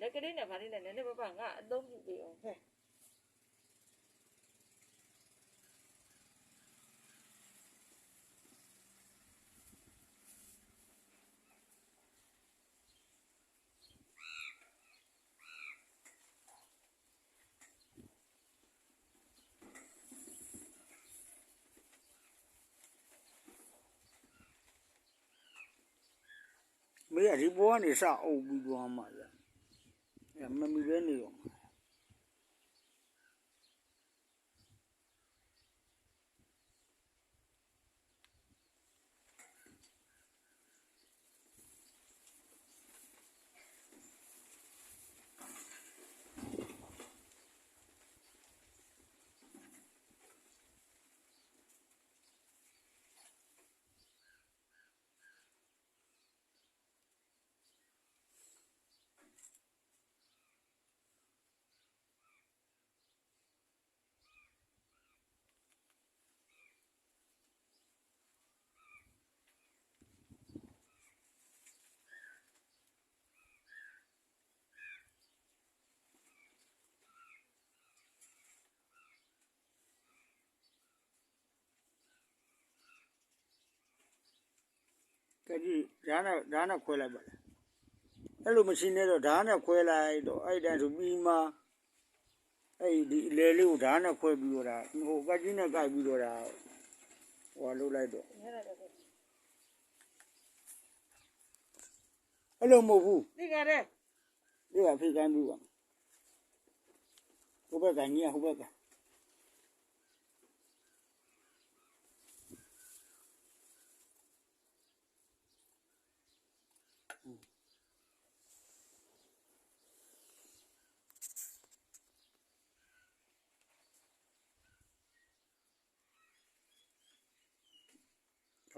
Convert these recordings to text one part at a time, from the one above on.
လက်ကလေးနဲ့ဗာလေးနဲ့နည်းနည်းပါငါအသုံးပြုပေးအောင်ဟဲ့没呀，这不你啥欧不装嘛呀？呀，没别那种。这里然后回来吧，那路没新的了，然后回来都哎，但是比嘛，哎，来了然后回比了，我赶紧的改比了，我路来着。အဲ့လိုမဟုတ်ဘူး သိကြတယ် ဒီကဖိကမ်းပြီးပါဟိုဘက်ကညီဟိုဘက်က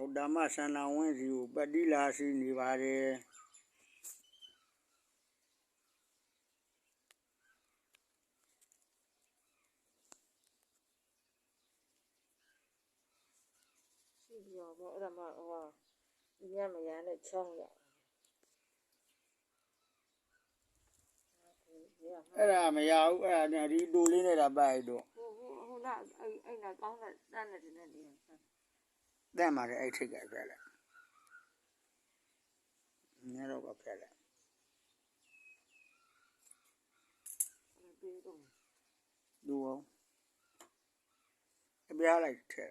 ဟိုဓမ္မဆန္ဒဝင်းစီကိုပတိလာစီနေပါတယ်ရောပေါ့အဲ့ဒါမှဟိုညမရနဲ့ချောင်းရအဲ့ဒါမရဘူးအဲ့ဒါဒီတူလေးနဲ့တာပိုက်တော့ဟိုလာအဲ့နာကောင်းတဲ့တန်းနဲ့နေနေတဲ့မှာလည်းအဲ့ထိတ်ကပြလိုက်ညတော့ကပြလိုက်ดูเอาအပြားလိုက်ထဲ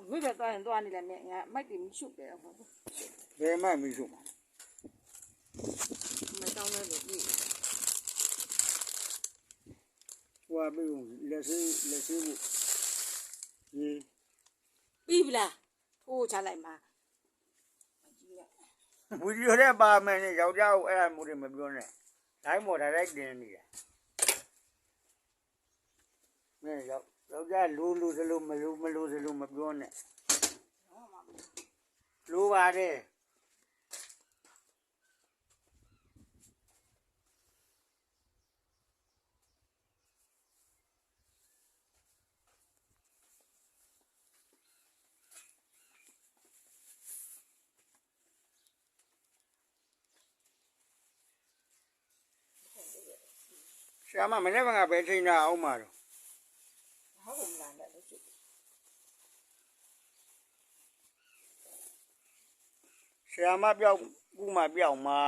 မိဘသွားရင်သွားနေတယ်မြငါမိုက်တယ်မရှိတယ်ဟုတ်ဘယ်မှမရှိမှာမတောင်းလို့ပြီဟွာပြီးလက်စေးဖို့ပြီလားထိုးချလိုက်မှာဝီဒီယိုနဲ့ပါမယ်နဲ့ယောက်ျားကိုအဲ့ဒါမျိုးတွေမပြောနဲ့တိုင်းပေါ်ဒါရိုက်တင်နေတာမင်းယောက်ျားလိုစလို့မလိုစလို့မပြောနဲ့လိုပါတယ်ရှာမနေ့ကပဲချိန်တာအောင်မှာတော့ဟုတ်ကဲ့လားလို့ရှိရှာမပြောက်ခုမှပြောက်မှာ